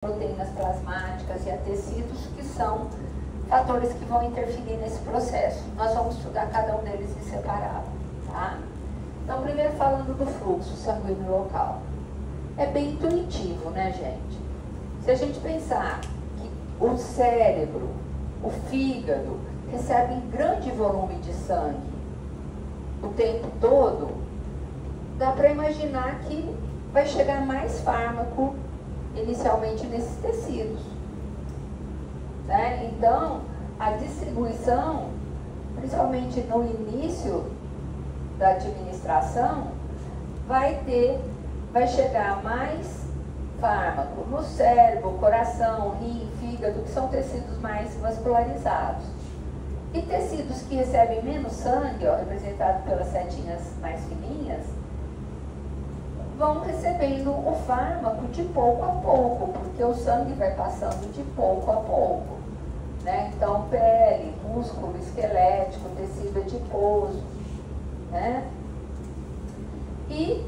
proteínas plasmáticas e a tecidos, que são fatores que vão interferir nesse processo. Nós vamos estudar cada um deles em separado, tá? Então, primeiro falando do fluxo sanguíneo local. É bem intuitivo, né, gente? Se a gente pensar que o cérebro, o fígado, recebem grande volume de sangue o tempo todo, dá para imaginar que vai chegar mais fármaco inicialmente nesses tecidos, né? Então, a distribuição, principalmente no início da administração, vai chegar mais fármaco no cérebro, coração, rim, fígado, que são tecidos mais vascularizados. E tecidos que recebem menos sangue, ó, representado pelas setinhas mais fininhas, vão recebendo o fármaco de pouco a pouco, porque o sangue vai passando de pouco a pouco, né? Então, pele, músculo esquelético, tecido adiposo, né? E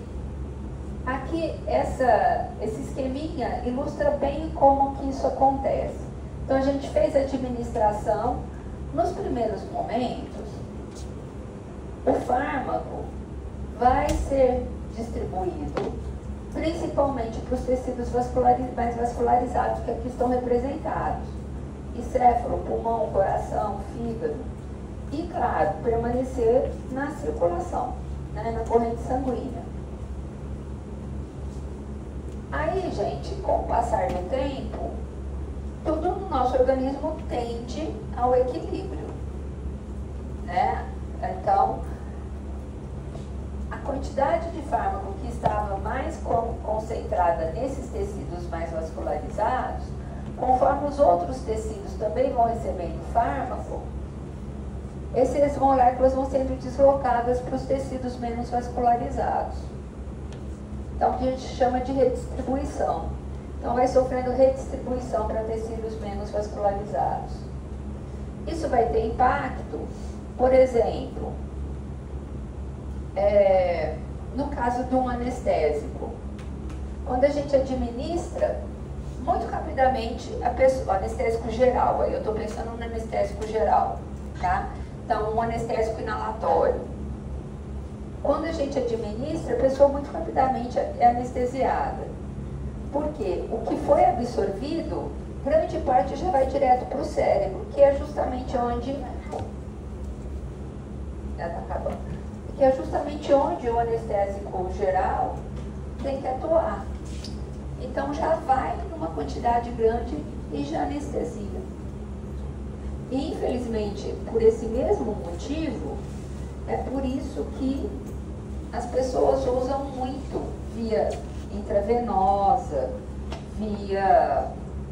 aqui, esse esqueminha ilustra bem como que isso acontece. Então, a gente fez a administração. Nos primeiros momentos, o fármaco vai ser distribuído principalmente para os tecidos mais vascularizados, que aqui estão representados: encéfalo, pulmão, coração, fígado. E, claro, permanecer na circulação, né, na corrente sanguínea. Aí, gente, com o passar do tempo, tudo no nosso organismo tende ao equilíbrio, né? Então, a quantidade de fármaco que estava mais concentrada nesses tecidos mais vascularizados, conforme os outros tecidos também vão recebendo fármaco, essas moléculas vão sendo deslocadas para os tecidos menos vascularizados. Então, que a gente chama de redistribuição. Então, vai sofrendo redistribuição para tecidos menos vascularizados. Isso vai ter impacto, por exemplo, no caso de um anestésico. Quando a gente administra, muito rapidamente, o anestésico geral, aí eu estou pensando no anestésico geral, tá? Então, um anestésico inalatório. Quando a gente administra, a pessoa muito rapidamente é anestesiada. Porque o que foi absorvido, grande parte já vai direto para o cérebro, que é justamente onde... Já está acabando. Que é justamente onde o anestésico geral tem que atuar. Então já vai numa quantidade grande e já anestesia. E infelizmente, por esse mesmo motivo, é por isso que as pessoas usam muito via intravenosa, via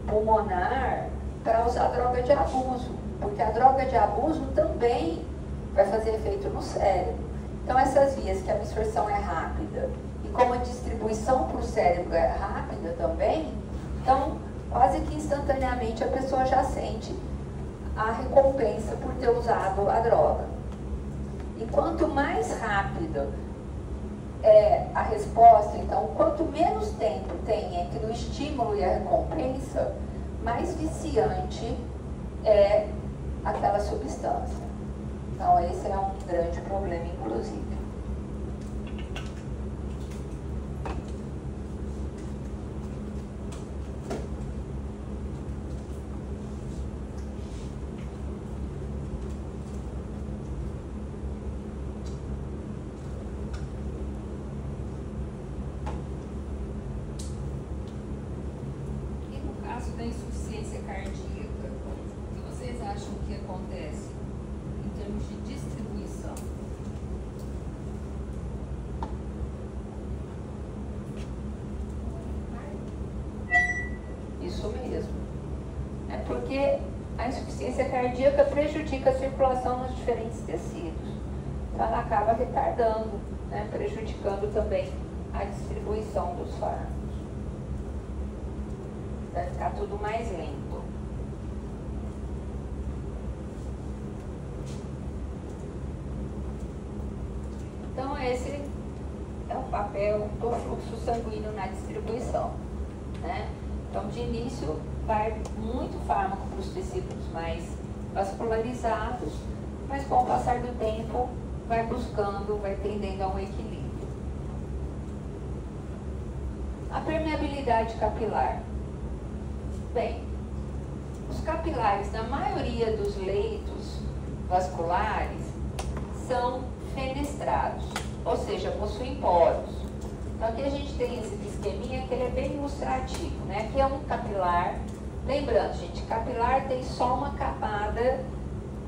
pulmonar, para usar droga de abuso, porque a droga de abuso também vai fazer efeito no cérebro. Então, essas vias que a absorção é rápida e como a distribuição para o cérebro é rápida também, então, quase que instantaneamente a pessoa já sente a recompensa por ter usado a droga. E quanto mais rápida é a resposta, então, quanto menos tempo tem entre o estímulo e a recompensa, mais viciante é aquela substância. Então, esse é um grande problema, inclusive. Da insuficiência cardíaca, o que vocês acham que acontece em termos de distribuição? Isso mesmo. É porque a insuficiência cardíaca prejudica a circulação nos diferentes tecidos. Então ela acaba retardando, né, prejudicando também a distribuição dos fármacos. Vai ficar tudo mais lento. Então, esse é o papel do fluxo sanguíneo na distribuição, né? Então, de início, vai muito fármaco para os tecidos mais vascularizados, mas com o passar do tempo, vai buscando, vai tendendo a um equilíbrio. A permeabilidade capilar. Bem, os capilares da maioria dos leitos vasculares são fenestrados, ou seja, possuem poros. Então aqui a gente tem esse esqueminha que ele é bem ilustrativo, né? Aqui é um capilar. Lembrando, gente, capilar tem só uma camada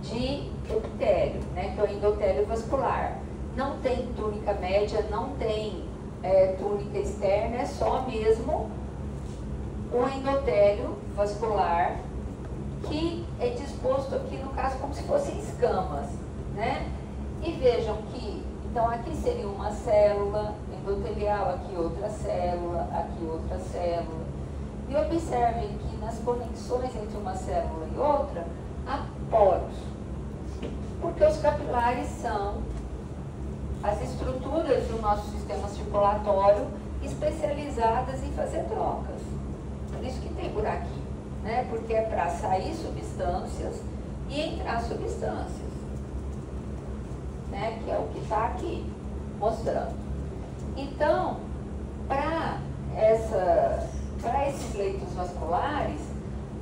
de epitélio, né? Que é o endotélio vascular. Não tem túnica média, não tem túnica externa, é só mesmo o endotélio vascular, que é disposto aqui, no caso, como se fossem escamas, né? E vejam que, então aqui seria uma célula endotelial, aqui outra célula, aqui outra célula. E observem que nas conexões entre uma célula e outra, há poros. Porque os capilares são as estruturas do nosso sistema circulatório especializadas em fazer trocas. Por isso que tem buraquinho, né? Porque é para sair substâncias e entrar substâncias, né? Que é o que está aqui mostrando. Então, para esses leitos vasculares,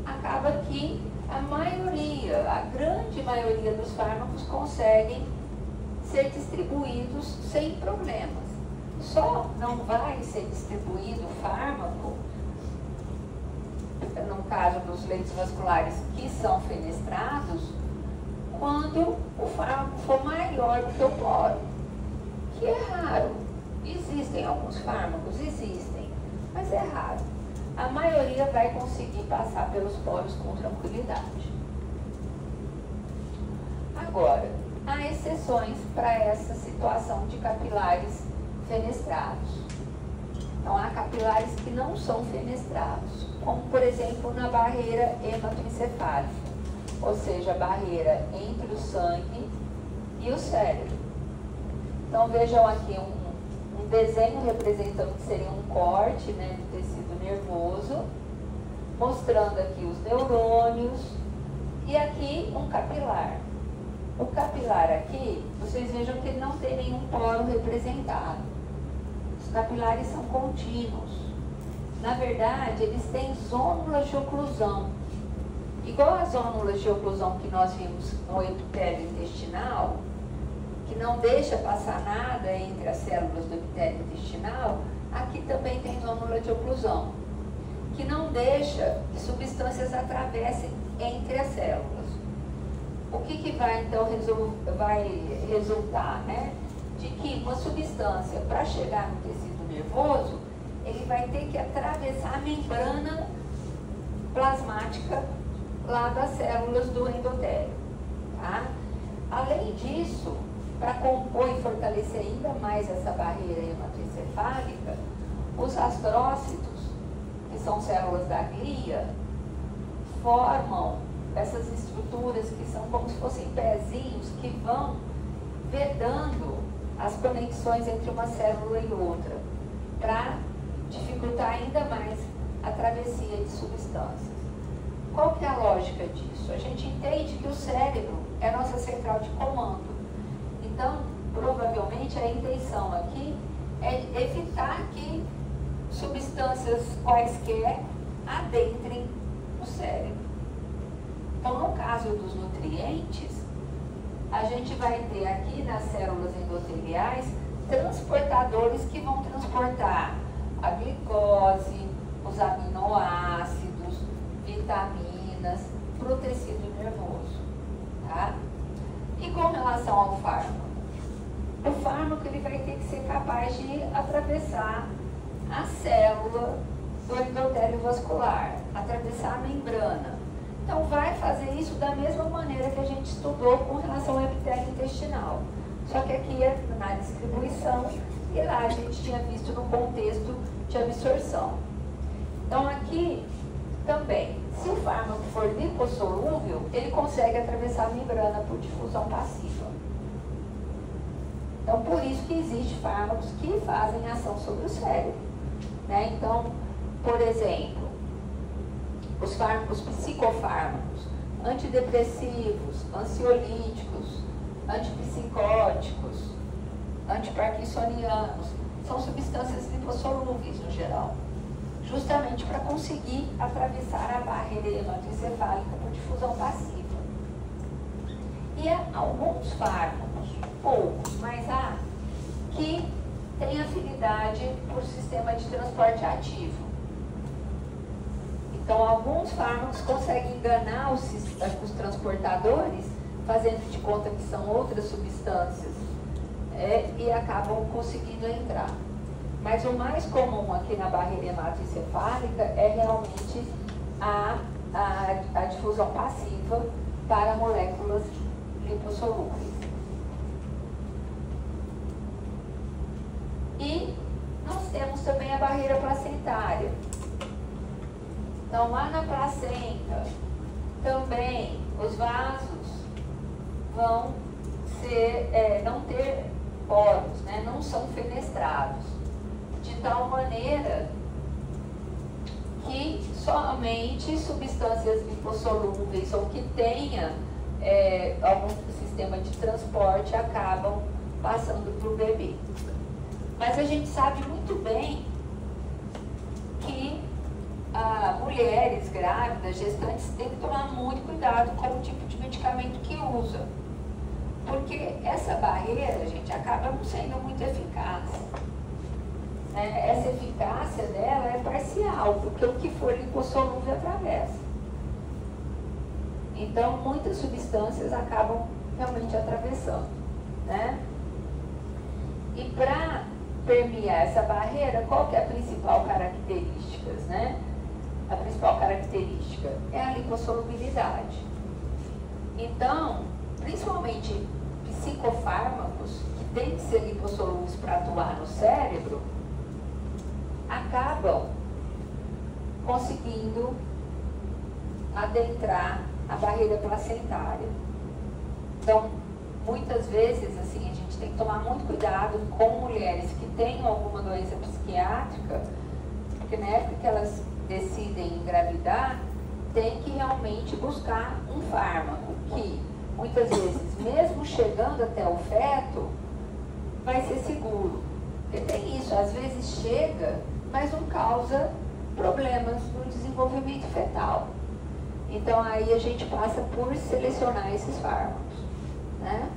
acaba que a grande maioria dos fármacos conseguem ser distribuídos sem problemas. Só não vai ser distribuído o fármaco, no caso dos leitos vasculares que são fenestrados, quando o fármaco for maior do que o poro, que é raro. Existem alguns fármacos, existem, mas é raro. A maioria vai conseguir passar pelos poros com tranquilidade. Agora, há exceções para essa situação de capilares fenestrados. Então, há capilares que não são fenestrados, como, por exemplo, na barreira hematoencefálica, ou seja, a barreira entre o sangue e o cérebro. Então, vejam aqui um desenho representando que seria um corte, né, do tecido nervoso, mostrando aqui os neurônios e aqui um capilar. O capilar aqui, vocês vejam que ele não tem nenhum poro representado. Os capilares são contínuos. Na verdade, eles têm zônulas de oclusão. Igual as zônulas de oclusão que nós vimos no epitélio intestinal, que não deixa passar nada entre as células do epitélio intestinal, aqui também tem zônula de oclusão, que não deixa que substâncias atravessem entre as células. O que vai, então, resultar, né? De que uma substância, para chegar no tecido nervoso, ele vai ter que atravessar a membrana plasmática lá das células do endotélio, tá? Além disso, para compor e fortalecer ainda mais essa barreira hematoencefálica, os astrócitos, que são células da glia, formam essas estruturas que são como se fossem pezinhos que vão vedando as conexões entre uma célula e outra, para dificultar ainda mais a travessia de substâncias. Qual que é a lógica disso? A gente entende que o cérebro é a nossa central de comando. Então, provavelmente a intenção aqui é evitar que substâncias quaisquer adentrem o cérebro. Então, no caso dos nutrientes, a gente vai ter aqui nas células endoteliais transportadores que vão transportar a glicose, os aminoácidos, vitaminas para o tecido nervoso, tá? E com relação ao fármaco? O fármaco ele vai ter que ser capaz de atravessar a célula do endotélio vascular, atravessar a membrana. Então, vai fazer isso da mesma maneira que a gente estudou com relação ao epitélio intestinal. Só que aqui é na distribuição e lá a gente tinha visto no contexto de absorção. Então, aqui também, se o fármaco for lipossolúvel, ele consegue atravessar a membrana por difusão passiva. Então, por isso que existem fármacos que fazem ação sobre o cérebro, né? Então, por exemplo, os psicofármacos, antidepressivos, ansiolíticos, antipsicóticos, antiparkinsonianos, são substâncias lipossolúveis no geral, justamente para conseguir atravessar a barreira hematoencefálica por difusão passiva. E há alguns fármacos, poucos, mas há, que têm afinidade por sistema de transporte ativo. Então, alguns fármacos conseguem enganar os transportadores, fazendo de conta que são outras substâncias, e acabam conseguindo entrar. Mas o mais comum aqui na barreira hematoencefálica é realmente a difusão passiva para moléculas lipossolúveis. E nós temos também a barreira placentária. Então, lá na placenta, também os vasos vão não ter poros, né? Não são fenestrados, de tal maneira que somente substâncias lipossolúveis ou que tenha algum sistema de transporte acabam passando para o bebê. Mas a gente sabe muito bem que mulheres grávidas, gestantes, têm que tomar muito cuidado com o tipo de medicamento que usa. Porque essa barreira, gente, acaba não sendo muito eficaz. Essa eficácia dela é parcial, porque o que for lipossolúvel atravessa. Então, muitas substâncias acabam realmente atravessando, né? E para permear essa barreira, qual que é a principal característica, né? A principal característica é a lipossolubilidade. Então, principalmente psicofármacos, que têm que ser lipossolúveis para atuar no cérebro, acabam conseguindo adentrar a barreira placentária. Então, muitas vezes, assim, a gente tem que tomar muito cuidado com mulheres que tenham alguma doença psiquiátrica, porque na época que elas decidem engravidar, tem que realmente buscar um fármaco que, muitas vezes, mesmo chegando até o feto, vai ser seguro. Porque tem isso, às vezes chega, mas não causa problemas no desenvolvimento fetal. Então, aí a gente passa por selecionar esses fármacos, né?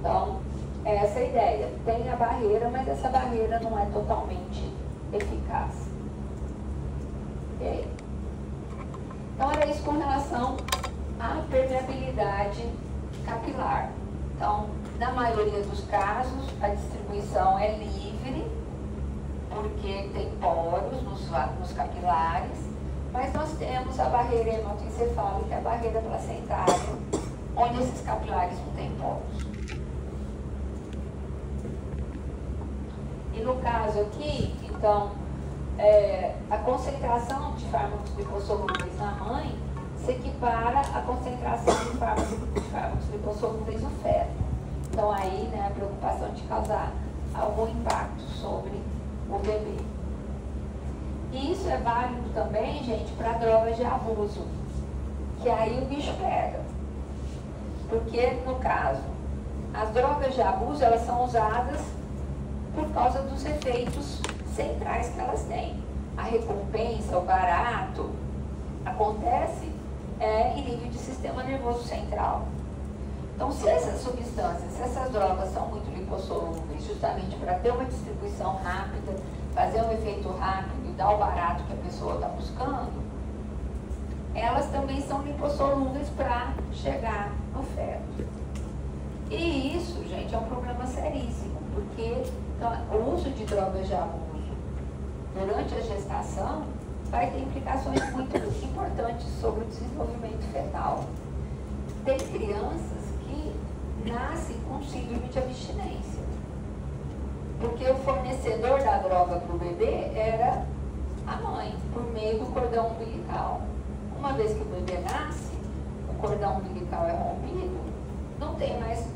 Então, é essa a ideia. Tem a barreira, mas essa barreira não é totalmente eficaz. Ok? Então, era isso com relação à permeabilidade capilar. Então, na maioria dos casos, a distribuição é livre, porque tem poros nos capilares, mas nós temos a barreira hematoencefálica e a barreira placentária, onde esses capilares não têm poros. E no caso aqui, então, a concentração de fármacos lipossolúveis na mãe se equipara à concentração de fármacos lipossolúveis no feto. Então aí, né, a preocupação de causar algum impacto sobre o bebê. E isso é válido também, gente, para drogas de abuso, que aí o bicho pega. Porque, no caso, as drogas de abuso, elas são usadas por causa dos efeitos centrais que elas têm. A recompensa, o barato, acontece em nível de sistema nervoso central. Então, se essas substâncias, se essas drogas são muito lipossolúveis, justamente para ter uma distribuição rápida, fazer um efeito rápido e dar o barato que a pessoa está buscando, elas também são lipossolúveis para chegar no feto. E isso, gente, é um problema seríssimo, porque o uso de drogas de abuso durante a gestação vai ter implicações muito importantes sobre o desenvolvimento fetal. Tem crianças que nascem com síndrome de abstinência, porque o fornecedor da droga para o bebê era a mãe, por meio do cordão umbilical. Uma vez que o bebê nasce, o cordão umbilical é rompido, não tem mais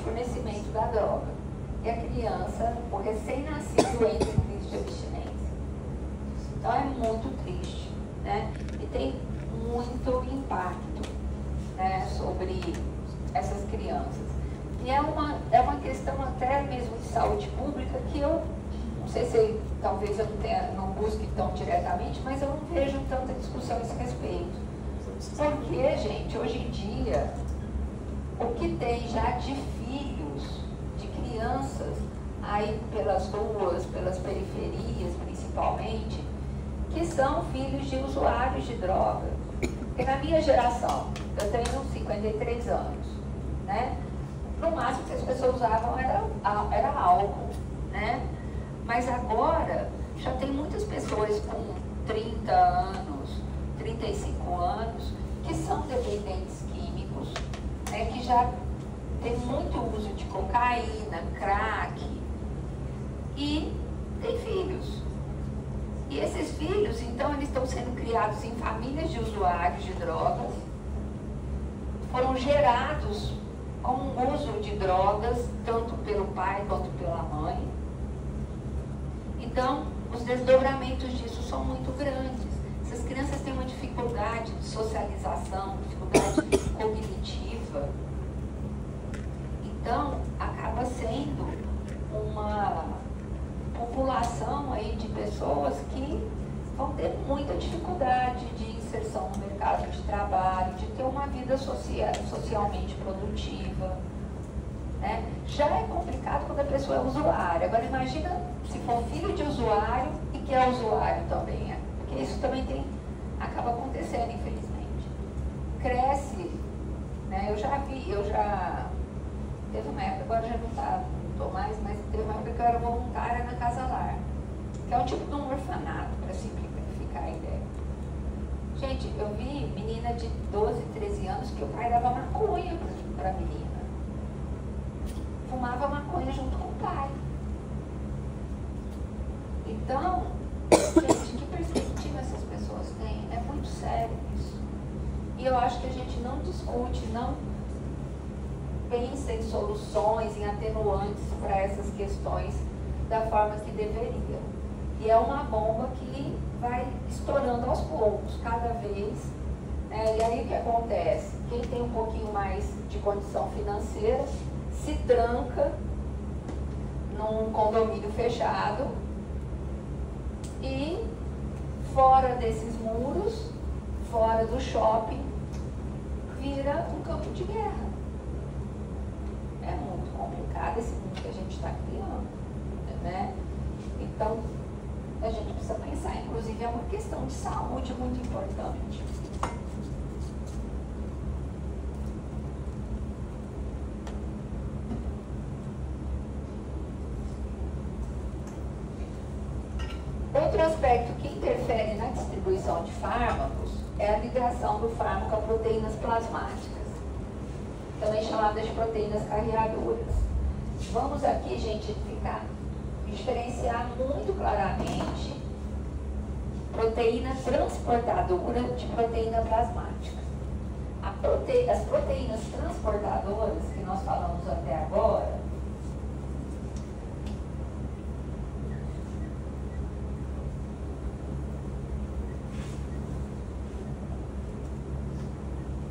fornecimento da droga. E a criança, o recém-nascido, entra em crise de abstinência. Então é muito triste, né? muito impacto, né, sobre essas crianças. E é uma questão até mesmo de saúde pública que eu não sei se talvez eu não busque tão diretamente, mas eu não vejo tanta discussão a esse respeito. Porque, gente, hoje em dia, o que tem já de filhos, de crianças, aí pelas ruas, pelas periferias principalmente, que são filhos de usuários de drogas. Porque na minha geração, eu tenho 53 anos, né? No máximo que as pessoas usavam era álcool, né? Mas agora já tem muitas pessoas com 30 anos, 35 anos, que são dependentes químicos, né? Que já tem muito uso de cocaína, crack, e tem filhos. E esses filhos, então, eles estão sendo criados em famílias de usuários de drogas, foram gerados com o uso de drogas, tanto pelo pai quanto pela mãe. Então, os desdobramentos disso são muito grandes. Essas crianças têm uma dificuldade de socialização, dificuldade cognitiva. Então, acaba sendo uma população aí de pessoas que vão ter muita dificuldade de inserção no mercado de trabalho, de ter uma vida socialmente produtiva, né? Já é complicado quando a pessoa é usuária. Agora imagina se for filho de usuário e que é usuário também, né? Porque isso também acaba acontecendo, infelizmente. Cresce, né? Eu já teve uma época, agora já não estou mais, mas teve uma época que eu era voluntária na Casa Lar, que é um tipo de um orfanato, para simplificar a ideia. Gente, eu vi menina de 12, 13 anos que o pai dava maconha para a menina. Fumava maconha junto com o pai. Então, gente, que perspectiva essas pessoas têm? É muito sério isso. E eu acho que a gente não discute, não pensa em soluções, em atenuantes para essas questões da forma que deveria. E é uma bomba que vai estourando aos poucos, cada vez. E aí o que acontece? Quem tem um pouquinho mais de condição financeira se tranca num condomínio fechado e fora desses muros, fora do shopping, vira um campo de guerra. É muito complicado esse mundo que a gente está criando, né? Então, a gente precisa pensar, inclusive é uma questão de saúde muito importante. Outro aspecto que interfere na distribuição de fármacos é a ligação do fármaco a proteínas plasmáticas, também chamadas de proteínas carreadoras. Vamos aqui, gente, diferenciar muito claramente proteína transportadora de proteína plasmática. As proteínas transportadoras que nós falamos até agora,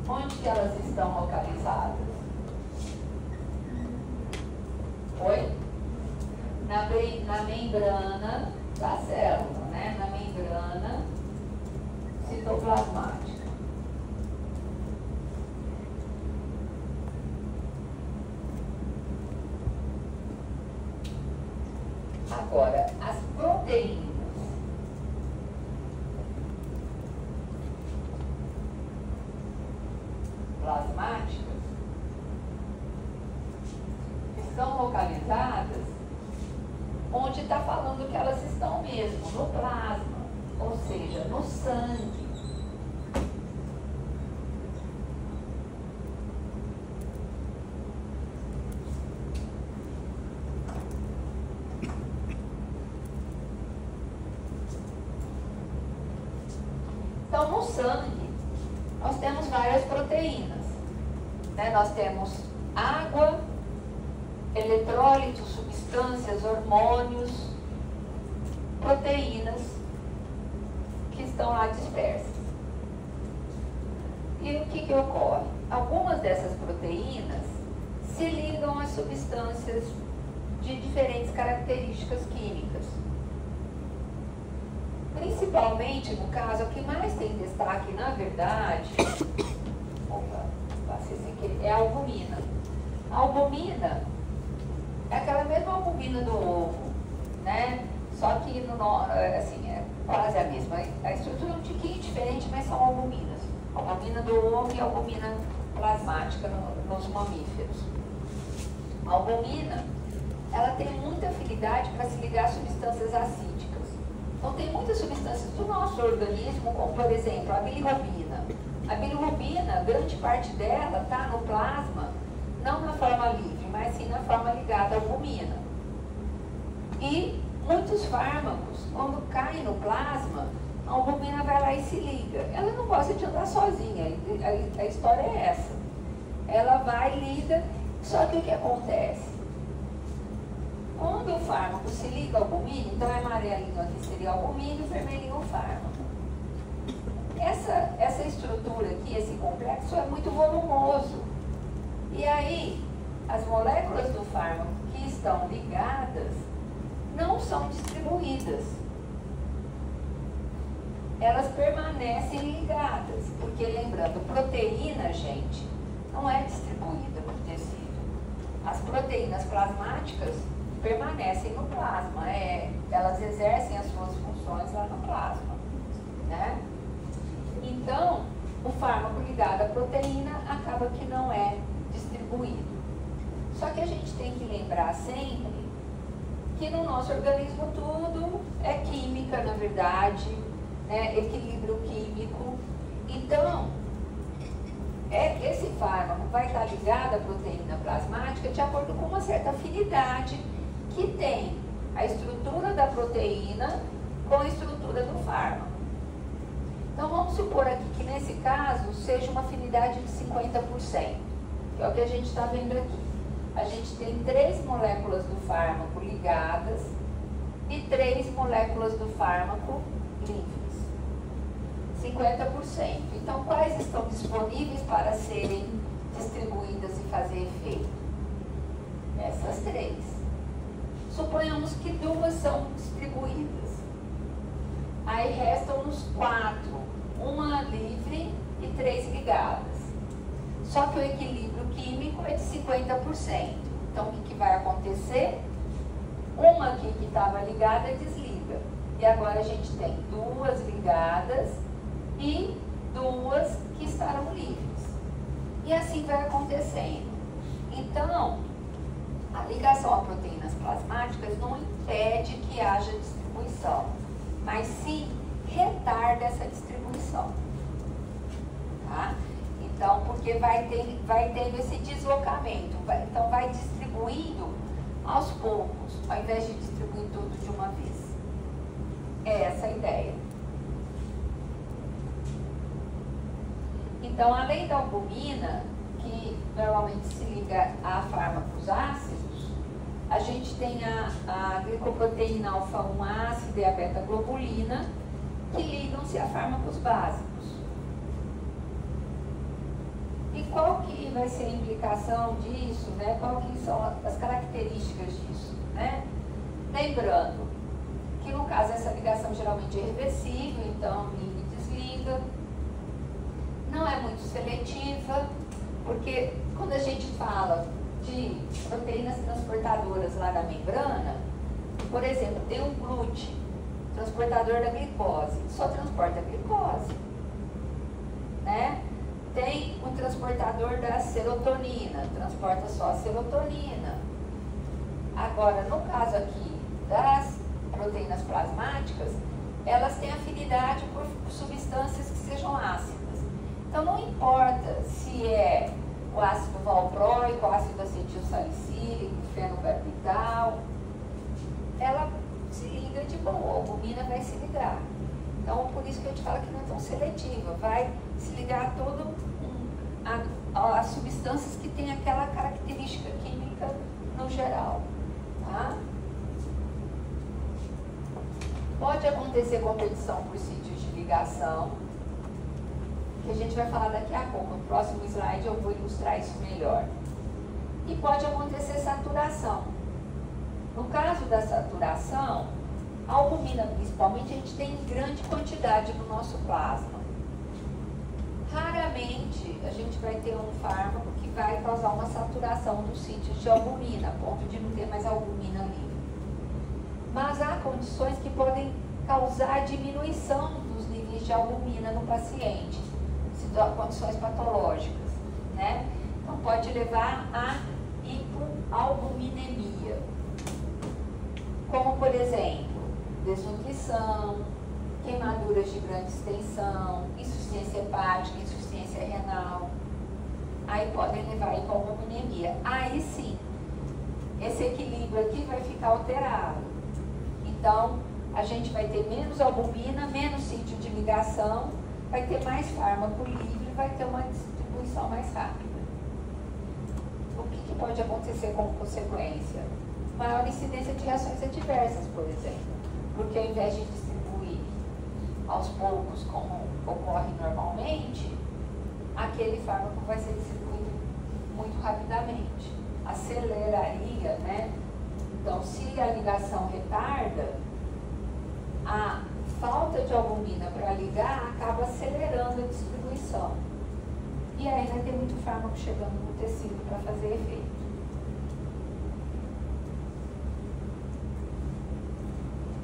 onde que elas estão localizadas? Oi? Na membrana da célula, né? Na membrana citoplasmática. Agora, as proteínas plasmáticas estão localizadas onde está falando que elas estão mesmo, no plasma, ou seja, no sangue. Então, no sangue, nós temos várias proteínas, né? Nós temos água, eletrólitos, substâncias, hormônios, proteínas que estão lá dispersas. E o que ocorre? Algumas dessas proteínas se ligam a substâncias de diferentes características químicas. Principalmente, no caso, o que mais tem destaque, na verdade, é a albumina. A albumina é aquela mesma albumina do ovo, né? Só que, assim, é quase a mesma. A estrutura é um tiquinho diferente, mas são albuminas. A albumina do ovo e a albumina plasmática nos mamíferos. A albumina, ela tem muita afinidade para se ligar a substâncias acídicas. Então, tem muitas substâncias do nosso organismo, como, por exemplo, a bilirrubina. A bilirrubina, grande parte dela está no plasma, não na forma livre, mas sim na forma ligada à albumina. E muitos fármacos, quando caem no plasma, a albumina vai lá e se liga. Ela não gosta de andar sozinha, a história é essa. Ela vai e liga, só que o que acontece? Quando o fármaco se liga ao albumina, então é amarelinho aqui seria o albumina e o vermelhinho o fármaco. Essa estrutura aqui, esse complexo é muito volumoso. E aí, as moléculas do fármaco que estão ligadas não são distribuídas. Elas permanecem ligadas, porque lembrando, proteína, gente, não é distribuída por tecido. As proteínas plasmáticas permanecem no plasma, elas exercem as suas funções lá no plasma, né? Então, o fármaco ligado à proteína acaba que não é distribuído. Só que a gente tem que lembrar sempre que no nosso organismo tudo é química, na verdade, né? Equilíbrio químico. Então, esse fármaco vai estar ligado à proteína plasmática de acordo com uma certa afinidade que tem a estrutura da proteína com a estrutura do fármaco. Então, vamos supor aqui que nesse caso seja uma afinidade de 50%, que é o que a gente está vendo aqui. A gente tem 3 moléculas do fármaco ligadas e 3 moléculas do fármaco livres. 50%. Então, quais estão disponíveis para serem distribuídas e fazer efeito? Essas 3. Suponhamos que 2 são distribuídas. Aí restam-nos 4, uma livre e 3 ligadas. Só que o equilíbrio químico é de 50%. Então, o que vai acontecer? Uma aqui que estava ligada desliga. E agora a gente tem 2 ligadas e 2 que estarão livres. E assim vai acontecendo. Então, a ligação a proteínas plasmáticas não impede que haja distribuição, mas sim retarda essa distribuição. Tá? Então, porque vai tendo esse deslocamento, então vai distribuindo aos poucos, ao invés de distribuir tudo de uma vez. É essa a ideia. Então, além da albumina, que normalmente se liga a fármacos ácidos, a gente tem a glicoproteína alfa-1 ácida e a beta-globulina, que ligam-se a fármacos básicos. E qual que vai ser a implicação disso, né? Qual que são as características disso, né? Lembrando que no caso essa ligação geralmente é reversível, então liga e desliga. Não é muito seletiva, porque quando a gente fala de proteínas transportadoras lá da membrana, por exemplo, tem um glúten, transportador da glicose, só transporta a glicose, né? Tem o transportador da serotonina, transporta só a serotonina. Agora, no caso aqui das proteínas plasmáticas, elas têm afinidade por substâncias que sejam ácidas. Então, não importa se é o ácido valproico, o ácido acetilsalicílico, fenobarbital, ela se liga de boa, a albumina vai se ligar. Então, por isso que eu te falo que não é tão seletiva, vai se ligar a todo as substâncias que têm aquela característica química no geral. Tá? Pode acontecer competição por sítios de ligação. que a gente vai falar daqui a pouco. No próximo slide eu vou ilustrar isso melhor. E pode acontecer saturação. No caso da saturação, a albumina principalmente a gente tem em grande quantidade no nosso plasma. Raramente a gente vai ter um fármaco que vai causar uma saturação dos sítios de albumina, a ponto de não ter mais albumina livre. Mas há condições que podem causar diminuição dos níveis de albumina no paciente, condições patológicas, né? Então pode levar a hipoalbuminemia, como por exemplo, desnutrição, queimaduras de grande extensão, insuficiência hepática, insuficiência renal. Aí podem levar a hipoalbuminemia. Aí sim, esse equilíbrio aqui vai ficar alterado. Então, a gente vai ter menos albumina, menos sítio de ligação, vai ter mais fármaco livre, vai ter uma distribuição mais rápida. O que pode acontecer como consequência? Maior incidência de reações adversas, por exemplo. Porque ao invés de distribuir aos poucos, como ocorre normalmente, aquele fármaco vai ser distribuído muito rapidamente. Aceleraria, né? Então, se a ligação retarda, a falta de albumina para ligar acaba acelerando a distribuição. E aí vai ter muito fármaco chegando no tecido para fazer efeito.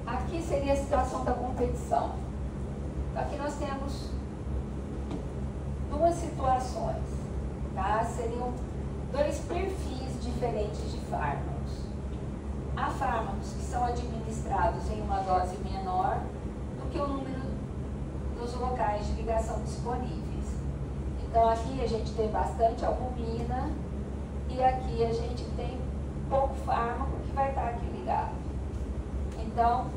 Aqui seria a situação da competição. Aqui nós temos duas situações, tá? Seriam dois perfis diferentes de fármacos. Há fármacos que são administrados em uma dose menor do que o número dos locais de ligação disponíveis. Então aqui a gente tem bastante albumina e aqui a gente tem pouco fármaco que vai estar aqui ligado. Então,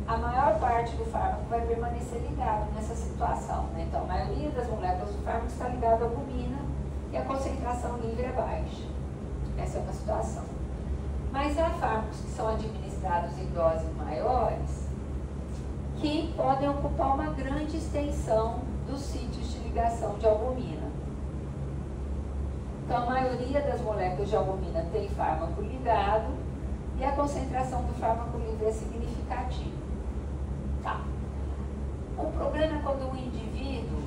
a maior parte do fármaco vai permanecer ligado nessa situação, né? Então, a maioria das moléculas do fármaco está ligada à albumina e a concentração livre é baixa. Essa é uma situação. Mas há fármacos que são administrados em doses maiores que podem ocupar uma grande extensão dos sítios de ligação de albumina. Então, a maioria das moléculas de albumina tem fármaco ligado e a concentração do fármaco livre é significativa. Tá. O problema é quando o indivíduo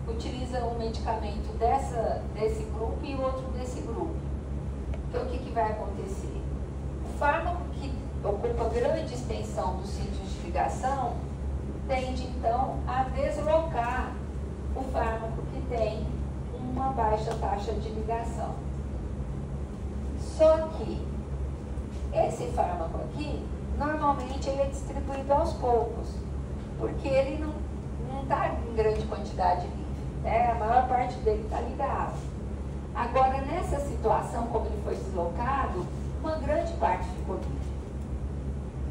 utiliza um medicamento desse grupo e outro desse grupo. Então, o que vai acontecer? O fármaco que ocupa grande extensão dos sítios de ligação tende, então, a deslocar o fármaco que tem uma baixa taxa de ligação. Só que esse fármaco aqui, normalmente ele é distribuído aos poucos, porque ele não está em grande quantidade livre, né? A maior parte dele está ligado. Agora, nessa situação, como ele foi deslocado, uma grande parte ficou livre.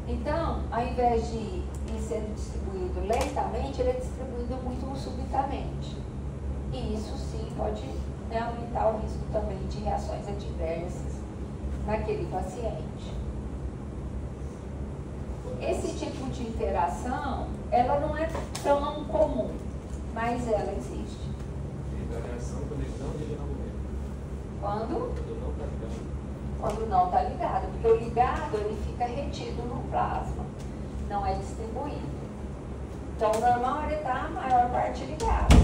Então, ao invés de ir sendo distribuído lentamente, ele é distribuído muito subitamente. E isso sim pode, né, aumentar o risco também de reações adversas naquele paciente. Esse tipo de interação, ela não é tão comum, mas ela existe. E a reação quando ele não liga na albumina? Quando? Quando não está ligado. Quando não está ligado, porque o ligado ele fica retido no plasma, não é distribuído. Então, o normal é estar a maior parte ligado.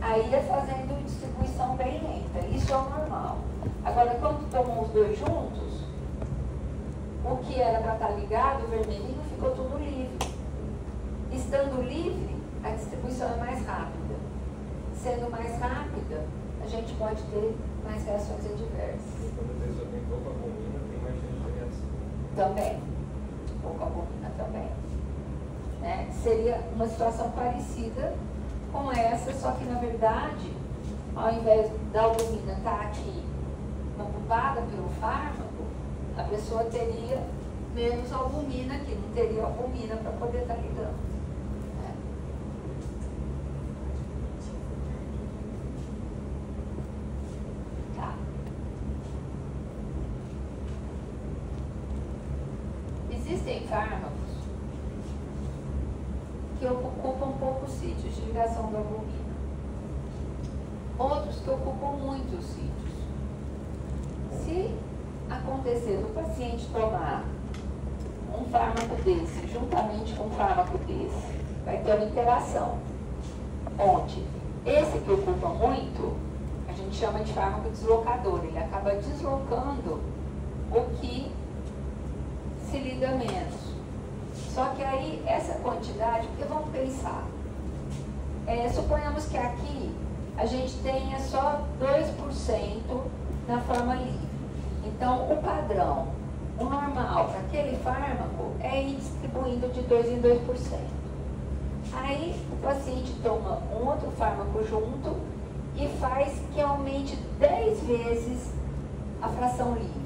Aí é fazendo distribuição bem lenta, isso é o normal. Agora, quando tomam os dois juntos, o que era para estar ligado, o vermelhinho, ficou tudo livre. Estando livre, a distribuição é mais rápida. Sendo mais rápida, a gente pode ter mais reações adversas. E quando a pessoa tem pouca albumina, tem mais chance de reação. Também. Pouca albumina também. Né? Seria uma situação parecida com essa, só que na verdade, ao invés da albumina estar aqui ocupada pelo fármaco, a pessoa teria menos albumina aqui, não teria albumina para poder estar ligando. Né? Tá. Existem fármacos que ocupam poucos sítios de ligação da albumina. outros que ocupam muitos sítios. Se acontecer do paciente tomar um fármaco desse juntamente com um fármaco desse, vai ter uma interação, onde esse que ocupa muito, a gente chama de fármaco deslocador, ele acaba deslocando o que se liga menos. Só que aí, essa quantidade, porque vamos pensar, suponhamos que aqui a gente tenha só 2% na forma livre. Então, o padrão, o normal para aquele fármaco é ir distribuindo de 2 em 2%. Aí, o paciente toma um outro fármaco junto e faz que aumente 10 vezes a fração livre.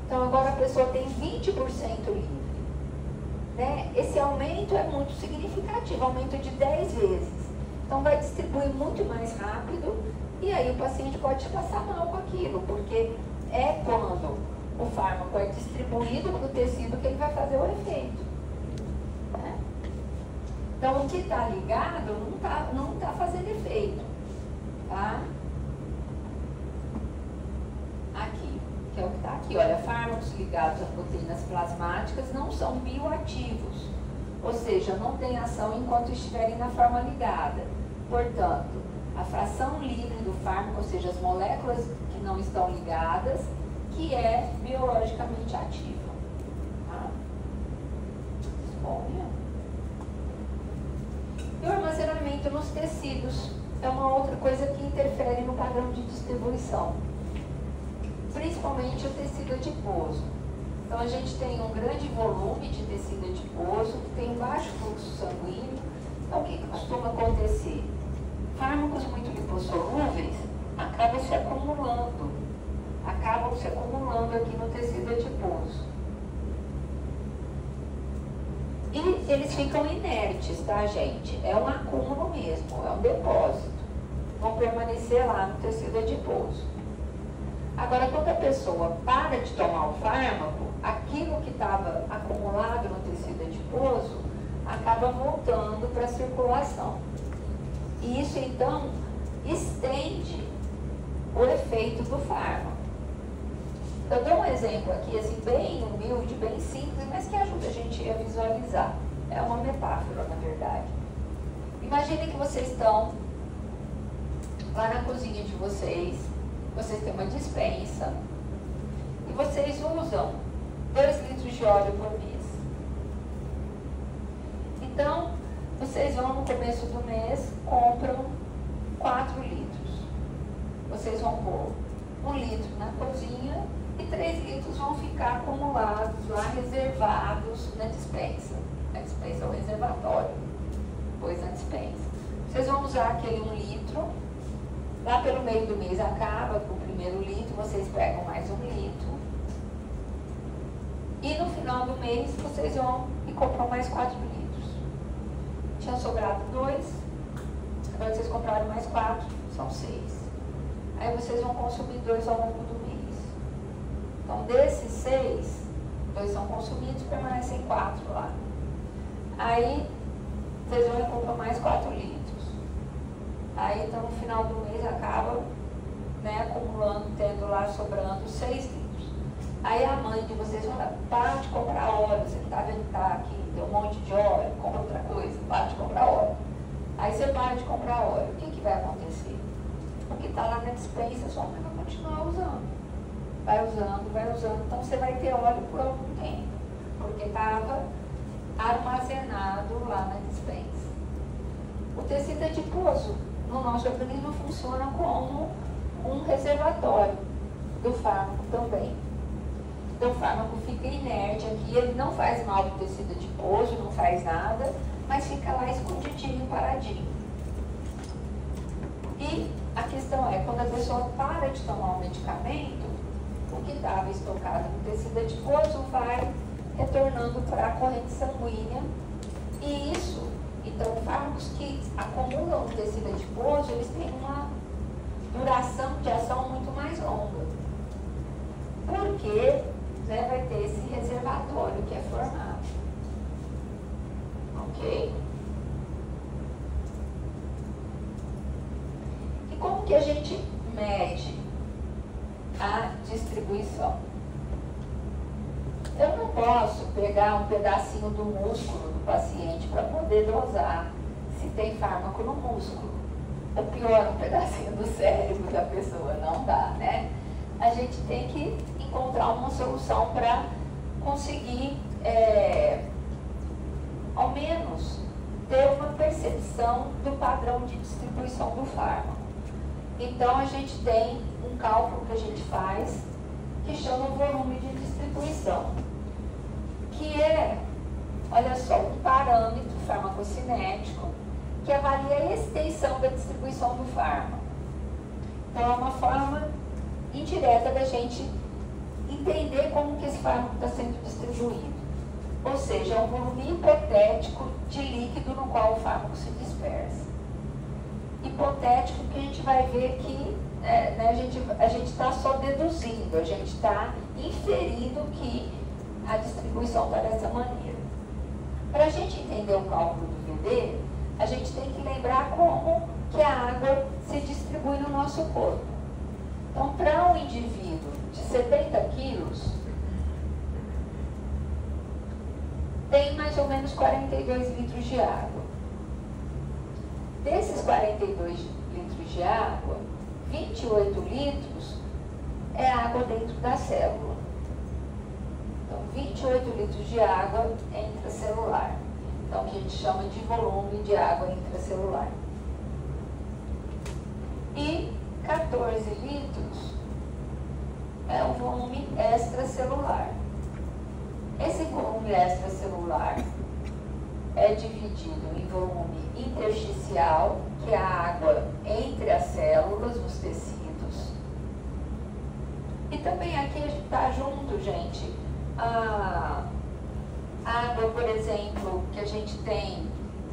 Então, agora a pessoa tem 20% livre. Né? Esse aumento é muito significativo, aumento de 10 vezes. Então, vai distribuir muito mais rápido e aí o paciente pode passar mal com aquilo, porque é quando o fármaco é distribuído para o tecido que ele vai fazer o efeito. Né? Então, o que está ligado não tá fazendo efeito. Tá? Aqui, que é o que está aqui. Olha, fármacos ligados a proteínas plasmáticas não são bioativos, ou seja, não têm ação enquanto estiverem na forma ligada. Portanto, a fração livre do fármaco, ou seja, as moléculas que não estão ligadas, que é biologicamente ativa. Tá? Esponja. E o armazenamento nos tecidos é uma outra coisa que interfere no padrão de distribuição, principalmente o tecido adiposo. Então, a gente tem um grande volume de tecido adiposo, que tem baixo fluxo sanguíneo. Então, o que costuma acontecer? Fármacos muito lipossolúveis acabam se acumulando aqui no tecido adiposo. E eles ficam inertes, tá, gente? É um acúmulo mesmo, é um depósito. Vão permanecer lá no tecido adiposo. Agora, quando a pessoa para de tomar o fármaco, aquilo que estava acumulado no tecido adiposo acaba voltando para a circulação. E isso, então, estende o efeito do fármaco. Eu dou um exemplo aqui, assim, bem humilde, bem simples, mas que ajuda a gente a visualizar. É uma metáfora, na verdade. Imagine que vocês estão lá na cozinha de vocês têm uma despensa e vocês usam 2 litros de óleo por mês. Então, vocês vão no começo do mês, compram 4 litros. Vocês vão pôr 1 litro na cozinha e 3 litros vão ficar acumulados lá, reservados na despensa. A despensa é o reservatório, depois na despensa. Vocês vão usar aquele 1 litro, lá pelo meio do mês acaba com o primeiro litro, vocês pegam mais 1 litro. E no final do mês vocês vão e compram mais 4 litros. Tinha sobrado 2, agora vocês compraram mais 4, são 6. Aí vocês vão consumir 2 ao longo do mês. Então, desses 6, 2 são consumidos, permanecem 4 lá. Aí, vocês vão e compram mais 4 litros. Aí, então, no final do mês, acaba, né, acumulando, tendo lá, sobrando 6 litros. Aí, a mãe de vocês fala, para de comprar óleo, você está vendo que tá aqui, tem um monte de óleo, compra outra coisa, para de comprar óleo. Aí, você para de comprar óleo, o que vai acontecer? O que está lá na despensa, sua mãe vai continuar usando. Vai usando, então você vai ter óleo por algum tempo, porque estava armazenado lá na despensa. O tecido adiposo no nosso organismo funciona como um reservatório do fármaco também. Então o fármaco fica inerte aqui, ele não faz mal para o tecido adiposo, não faz nada, mas fica lá escondidinho, paradinho. E a questão é, quando a pessoa para de tomar o medicamento, o que estava estocado no tecido adiposo vai retornando para a corrente sanguínea. E isso, então, fármacos que acumulam no tecido adiposo, eles têm uma duração de ação muito mais longa. Porque, né, vai ter esse reservatório que é formado. Ok? E como que a gente mede a distribuição? Eu não posso pegar um pedacinho do músculo do paciente para poder dosar se tem fármaco no músculo. Ou pior, um pedacinho do cérebro da pessoa, não dá, né? A gente tem que encontrar uma solução para conseguir, ao menos, ter uma percepção do padrão de distribuição do fármaco. Então, a gente tem um cálculo que a gente faz que chama volume de distribuição, que é, olha só, um parâmetro farmacocinético que avalia a extensão da distribuição do fármaco. Então, é uma forma indireta da gente entender como que esse fármaco está sendo distribuído. Ou seja, é um volume hipotético de líquido no qual o fármaco se dispersa. Hipotético que a gente vai ver que a gente está só deduzindo, a gente está inferindo que a distribuição está dessa maneira. Para a gente entender o cálculo do VD, a gente tem que lembrar como que a água se distribui no nosso corpo. Então, para um indivíduo de 70 quilos, tem mais ou menos 42 litros de água. Desses 42 litros de água, 28 litros é água dentro da célula. Então, 28 litros de água é intracelular. Então, que a gente chama de volume de água intracelular. E 14 litros é o volume extracelular. Esse volume extracelular é dividido em volume intersticial, que é a água entre as células, os tecidos. E também aqui está junto, gente, a água, por exemplo, que a gente tem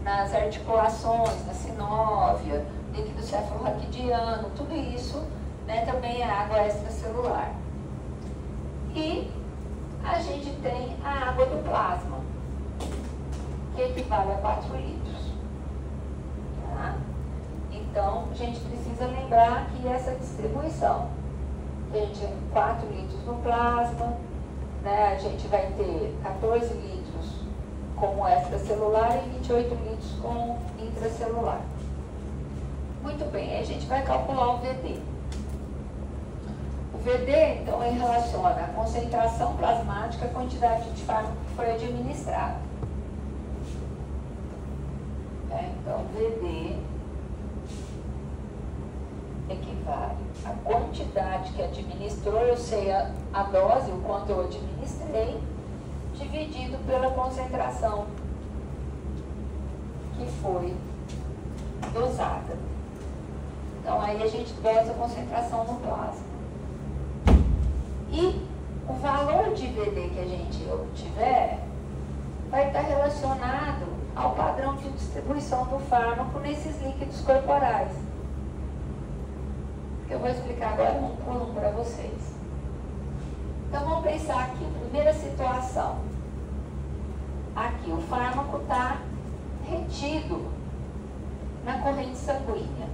nas articulações, na sinóvia, líquido cefalorraquidiano, tudo isso, né, também é água extracelular. E a gente tem a água do plasma, que equivale a 4 litros. Tá? Então, a gente precisa lembrar que essa distribuição, que a gente tem 4 litros no plasma, né, a gente vai ter 14 litros como extracelular e 28 litros como intracelular. Muito bem, aí a gente vai calcular o VD. O VD, então, ele relaciona a concentração plasmática à quantidade de fármaco que foi administrado. Então, VD equivale à quantidade que administrou, eu sei a dose, o quanto eu administrei, dividido pela concentração que foi dosada. Então, aí a gente dosa a concentração no plasma. E o valor de VD que a gente obtiver vai estar relacionado ao padrão de distribuição do fármaco nesses líquidos corporais. Eu vou explicar agora um por um para vocês. Então, vamos pensar aqui, primeira situação. Aqui, o fármaco está retido na corrente sanguínea.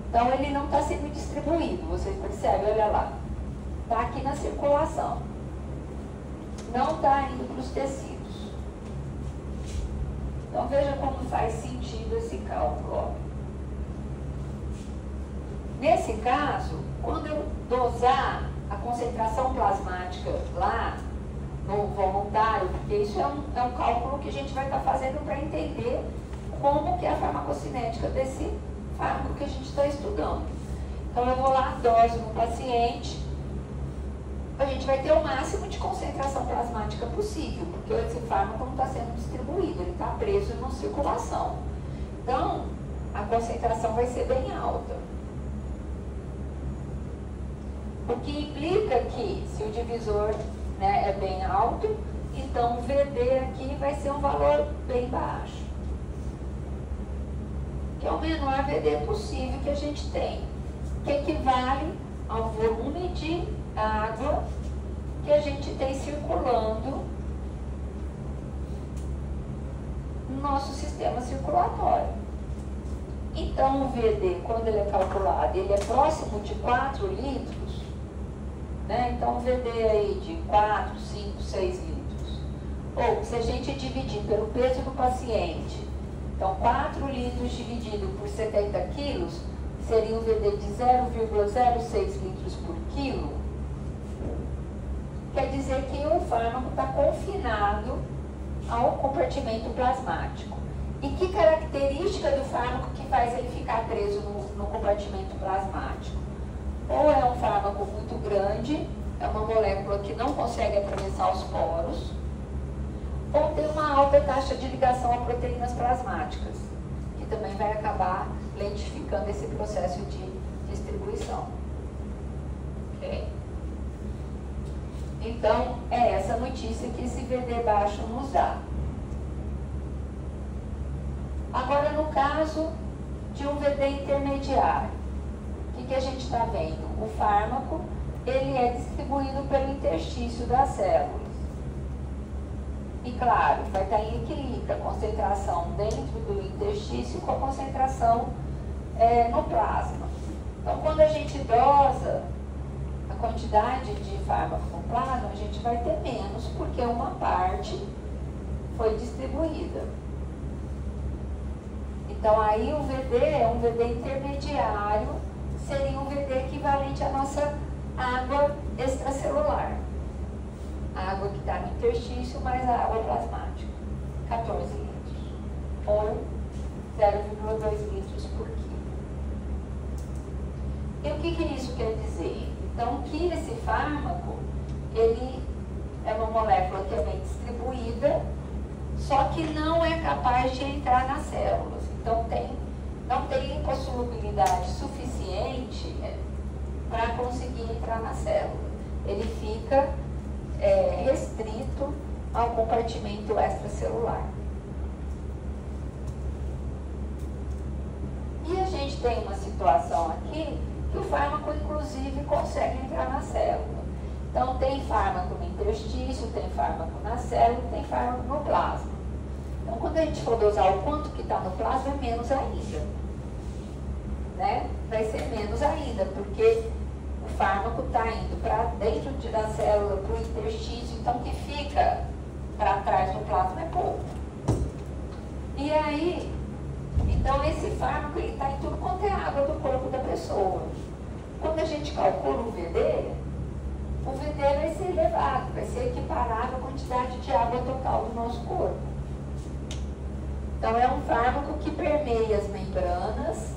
Então, ele não está sendo distribuído, vocês percebem? Olha lá. Está aqui na circulação. Não está indo para os tecidos. Então, veja como faz sentido esse cálculo. Ó. Nesse caso, quando eu dosar a concentração plasmática lá no voluntário, porque isso é um cálculo que a gente vai estar fazendo para entender como que é a farmacocinética desse fármaco que a gente está estudando. Então, eu vou lá, doso no paciente, a gente vai ter o máximo de concentração plasmática possível, porque esse fármaco não está sendo distribuído, ele está preso na circulação. Então, a concentração vai ser bem alta. O que implica que, se o divisor, né, é bem alto, então o VD aqui vai ser um valor bem baixo, que é o menor VD possível que a gente tem, que equivale ao volume de água que a gente tem circulando no nosso sistema circulatório. Então o VD, quando ele é calculado, ele é próximo de 4 litros, né? Então o VD aí de 4, 5, 6 litros. Ou se a gente dividir pelo peso do paciente, então 4 litros dividido por 70 quilos, seria um VD de 0,06 litros por quilo. Quer dizer que o fármaco está confinado ao compartimento plasmático. E que característica do fármaco que faz ele ficar preso no compartimento plasmático? Ou é um fármaco muito grande, é uma molécula que não consegue atravessar os poros, ou tem uma alta taxa de ligação a proteínas plasmáticas, que também vai acabar lentificando esse processo de distribuição. Ok? Então, é essa notícia que esse VD baixo nos dá. Agora, no caso de um VD intermediário, o que a gente está vendo? O fármaco, ele é distribuído pelo interstício das células. E, claro, vai estar em equilíbrio a concentração dentro do interstício com a concentração no plasma. Então, quando a gente dosa a quantidade de fármaco no plasma, a gente vai ter menos, porque uma parte foi distribuída. Então, aí o VD é um VD intermediário, seria um VD equivalente à nossa água extracelular. A água que está no interstício mais a água plasmática, 14 litros, ou 0,2 litros por quilo. E o que isso quer dizer? Então, que esse fármaco, ele é uma molécula que é bem distribuída, só que não é capaz de entrar nas células. Então, não tem lipossolubilidade suficiente para conseguir entrar na célula. Ele fica restrito ao compartimento extracelular. E a gente tem uma situação aqui que o fármaco, inclusive, consegue entrar na célula. Então, tem fármaco no interstício, tem fármaco na célula, tem fármaco no plasma. Então, quando a gente for dosar o quanto que está no plasma, é menos ainda. Né? Vai ser menos ainda, porque o fármaco está indo para dentro da célula, para o interstício, então o que fica para trás do plasma é pouco. E aí, então esse fármaco está em tudo quanto é água do corpo da pessoa. Quando a gente calcula o VD vai ser elevado, vai ser equiparado à quantidade de água total do nosso corpo. Então é um fármaco que permeia as membranas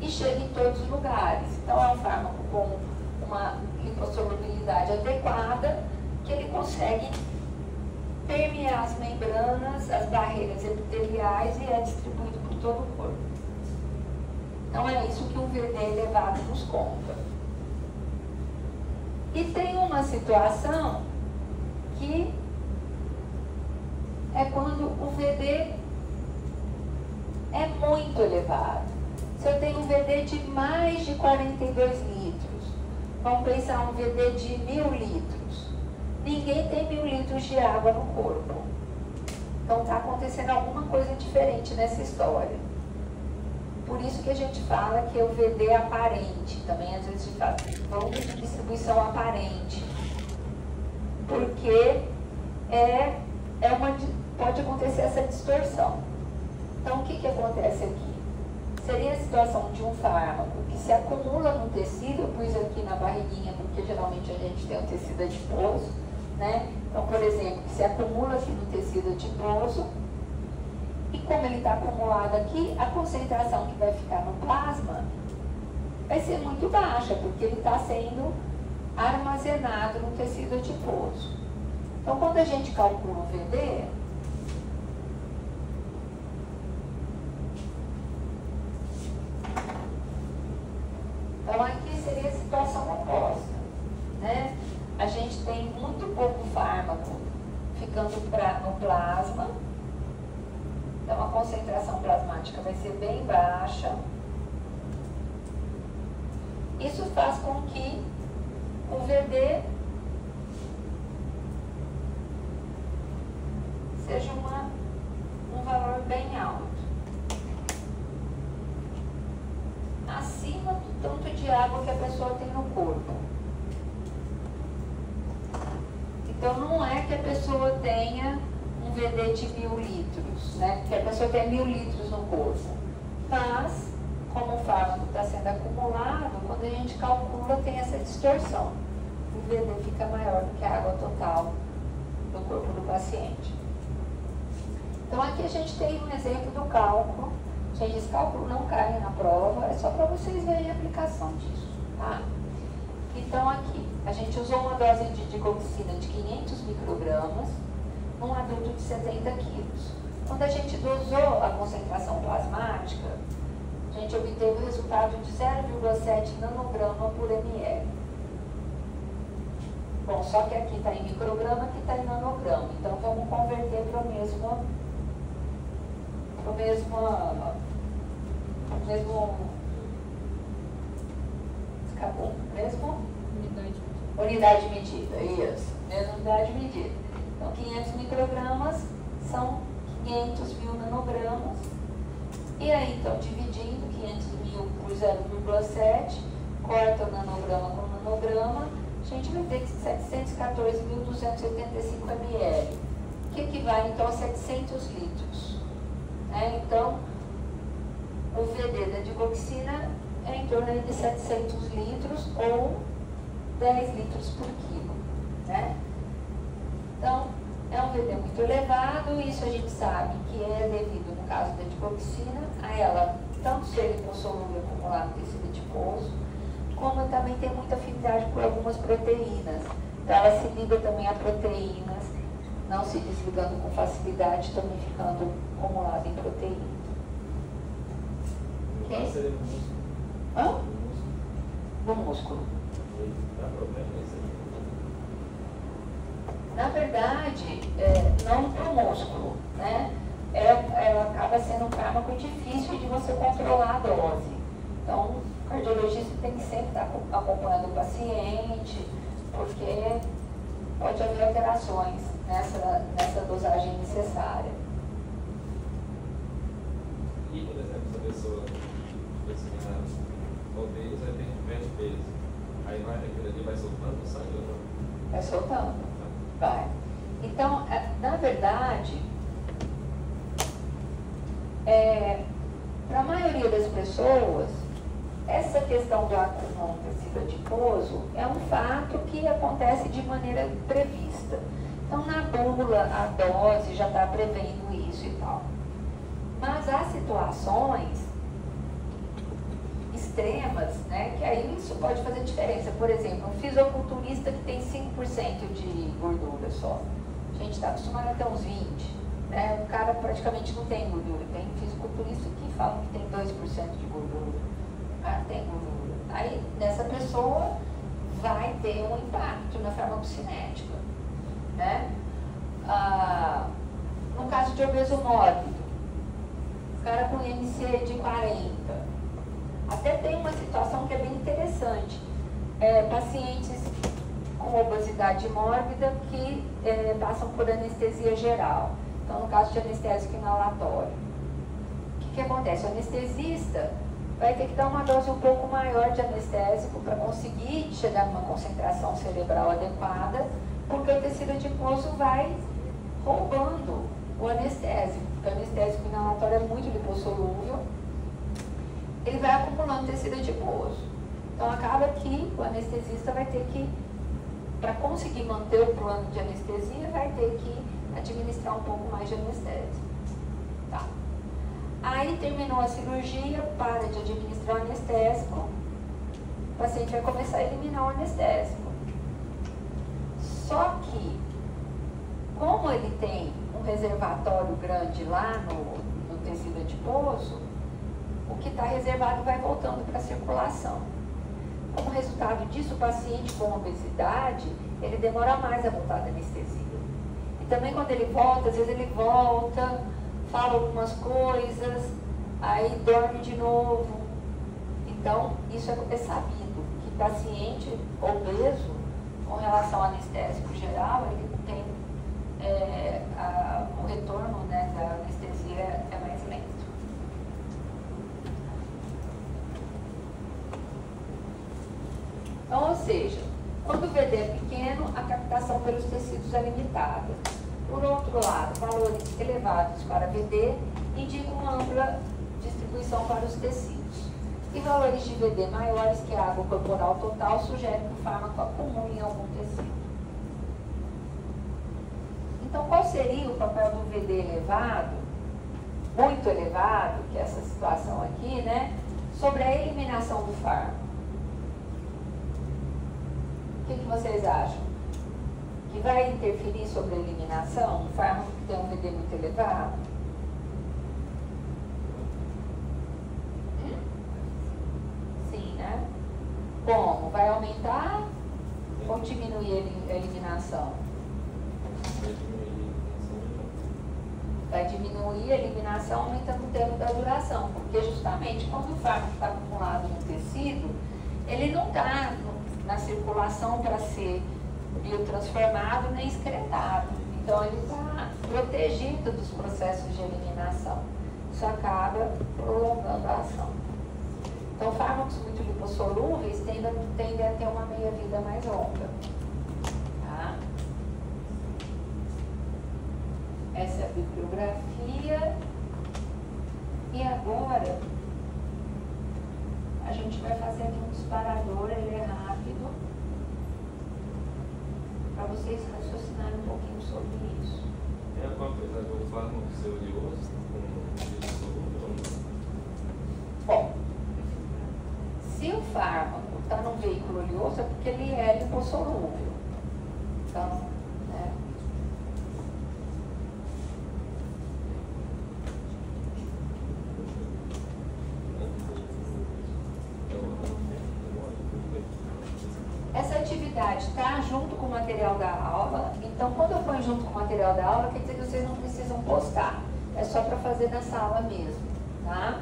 e chega em todos os lugares. Então é um fármaco com uma lipossolubilidade adequada, que ele consegue permear as membranas, as barreiras epiteliais e é distribuído por todo o corpo. Então é isso que o VD elevado nos conta. E tem uma situação que é quando o VD é muito elevado. Se eu tenho um VD de mais de 42 litros, vamos pensar um VD de 1000 litros. Ninguém tem 1000 litros de água no corpo. Então está acontecendo alguma coisa diferente nessa história. Por isso que a gente fala que é o VD aparente. Também às vezes a gente fala volume de distribuição aparente. Porque pode acontecer essa distorção. Então o que acontece aqui? Seria a situação de um fármaco que se acumula no tecido, eu pus aqui na barriguinha, porque geralmente a gente tem um tecido adiposo, né? Então, por exemplo, que se acumula aqui no tecido adiposo, e como ele está acumulado aqui, a concentração que vai ficar no plasma vai ser muito baixa, porque ele está sendo armazenado no tecido adiposo. Então, quando a gente calcula o VD, então aqui seria a situação oposta, né? A gente tem muito pouco fármaco ficando no plasma, então a concentração plasmática vai ser bem baixa. Isso faz com que o VD seja um valor bem alto. de água que a pessoa tem no corpo. Então não é que a pessoa tenha um VD de 1000 litros, né? Que a pessoa tenha 1000 litros no corpo. Mas, como o fármaco está sendo acumulado, quando a gente calcula tem essa distorção. O VD fica maior do que a água total do corpo do paciente. Então aqui a gente tem um exemplo do cálculo. Gente, esse cálculo não cai na prova, é só para vocês verem a aplicação disso, tá? Então aqui, a gente usou uma dose de digoxina de 500 microgramas num adulto de 70 quilos. Quando a gente dosou a concentração plasmática, a gente obteve o resultado de 0,7 nanograma por ml. Bom, só que aqui está em micrograma, aqui está em nanograma. Então vamos converter para o mesmo unidade de medida, isso, mesma unidade de medida. Então 500 microgramas são 500.000 nanogramas. E aí, então, dividindo 500.000 por 0,7, corta o nanograma com nanograma, a gente vai ter 714.285 ml, que equivale então a 700 litros. Então, o VD da digoxina é em torno de 700 litros ou 10 litros por quilo. Né? Então, é um VD muito elevado, isso a gente sabe que é devido, no caso da digoxina, a ela tanto ser lipossolúvel acumulado no tecido adiposo, como também tem muita afinidade por algumas proteínas. Então, ela se liga também a proteínas, não se desligando com facilidade, também ficando acumulado em proteína. Qual seria no músculo? Hã? No músculo. Dá problema isso aí? Na verdade, não para o músculo, né? Ela acaba sendo um fármaco difícil de você controlar a dose. Então, o cardiologista tem que sempre estar acompanhando o paciente, porque pode haver alterações nessa dosagem necessária. E, por exemplo, se a pessoa obeso, aí tem perde peso, aí aquilo ali vai soltando o sangue ou não? Vai soltando. Vai. Então, na verdade, para a maioria das pessoas, essa questão do acúmulo no tecido adiposo é um fato que acontece de maneira prevista. Então, na bula, a dose já está prevendo isso e tal. Mas há situações extremas, né, que aí isso pode fazer diferença. Por exemplo, um fisiculturista que tem 5% de gordura só. A gente está acostumado a ter uns 20%. Né? O cara praticamente não tem gordura. Tem fisiculturista que falam que tem 2% de gordura. Ah, tem gordura. Aí, nessa pessoa, vai ter um impacto na farmacocinética. Né? No caso de obeso mórbido, o cara com IMC de 40, até tem uma situação que é bem interessante. Pacientes com obesidade mórbida que passam por anestesia geral. Então, no caso de anestésico inalatório, o que acontece? O anestesista vai ter que dar uma dose um pouco maior de anestésico para conseguir chegar numa concentração cerebral adequada, porque o tecido adiposo vai roubando o anestésico. Porque o anestésico inalatório é muito lipossolúvel, ele vai acumulando tecido adiposo. Então, acaba que o anestesista vai ter que, para conseguir manter o plano de anestesia, vai ter que administrar um pouco mais de anestésico. Tá. Aí, terminou a cirurgia, para de administrar o anestésico, o paciente vai começar a eliminar o anestésico. Só que, como ele tem um reservatório grande lá no tecido adiposo, o que está reservado vai voltando para a circulação. Como resultado disso, o paciente com obesidade, ele demora mais a voltar da anestesia. E também quando ele volta, às vezes ele volta, fala algumas coisas, aí dorme de novo. Então, isso é sabido, que paciente obeso, com relação ao anestésico geral, ele tem o retorno, né, da anestesia é mais lento. Então, ou seja, quando o VD é pequeno, a captação pelos tecidos é limitada. Por outro lado, valores elevados para VD indicam uma ampla distribuição para os tecidos. E valores de VD maiores que a água corporal total sugerem que o fármaco acumule em algum tecido. Então, qual seria o papel do VD elevado, muito elevado, que é essa situação aqui, né, sobre a eliminação do fármaco? O que vocês acham? Que vai interferir sobre a eliminação? Um fármaco que tem um VD muito elevado? Sim, né? Como? Vai aumentar ou diminuir a eliminação? Vai diminuir a eliminação aumentando o tempo da duração, porque justamente quando o fármaco está acumulado no tecido, ele não está na circulação para ser biotransformado nem excretado. Então ele está protegido dos processos de eliminação. Isso acaba prolongando a ação. Então fármacos muito lipossolúveis tendem a ter uma meia-vida mais longa. Tá? Essa é a bibliografia. E agora a gente vai fazer aqui um disparador, ele é rápido, para vocês raciocinarem um pouquinho sobre isso. É alguma coisa do fármaco ser oleoso com lipossolúvel? Bom, se o fármaco está num veículo oleoso é porque ele é lipossolúvel. Então, né? Essa atividade está junto com o material da aula, então quando eu ponho junto com o material da aula, quer dizer que vocês não precisam postar, é só para fazer nessa aula mesmo, tá?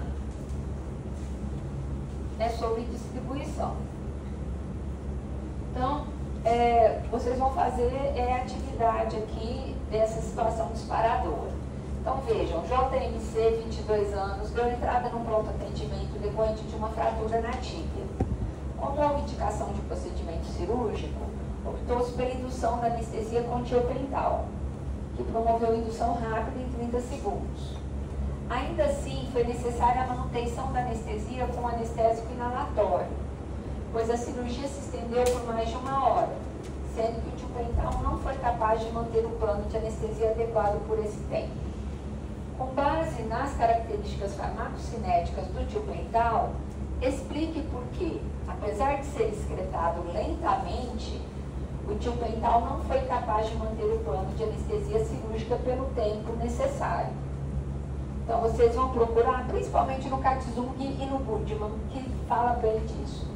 É sobre distribuição. Então, vocês vão fazer a atividade aqui dessa situação disparadora. Então vejam, JMC, 22 anos, deu entrada num pronto atendimento decorrente de uma fratura na tíbia. Como houve indicação de procedimento cirúrgico, optou-se pela indução da anestesia com tiopental, que promoveu a indução rápida em 30 segundos. Ainda assim, foi necessária a manutenção da anestesia com anestésico inalatório, pois a cirurgia se estendeu por mais de 1 hora, sendo que o tiopental não foi capaz de manter o plano de anestesia adequado por esse tempo. Com base nas características farmacocinéticas do tiopental, explique por que, apesar de ser excretado lentamente, o tiopental não foi capaz de manter o plano de anestesia cirúrgica pelo tempo necessário. Então, vocês vão procurar, principalmente no Katzung e no Budman, que fala bem disso.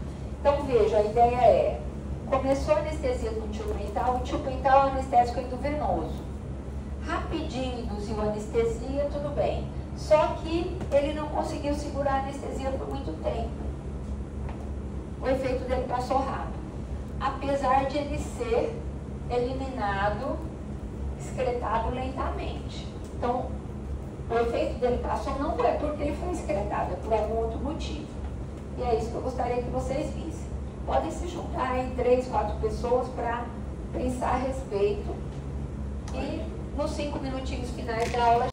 Então, veja, a ideia é, começou a anestesia com tiopental, o tiopental é um anestésico endovenoso. Rapidinho induziu a anestesia, tudo bem. Só que ele não conseguiu segurar a anestesia por muito tempo. O efeito dele passou rápido. Apesar de ele ser eliminado, excretado lentamente. Então, o efeito dele passou não é porque ele foi excretado, é por algum outro motivo. E é isso que eu gostaria que vocês vissem. Podem se juntar em 3, 4 pessoas para pensar a respeito. E nos 5 minutinhos finais da aula,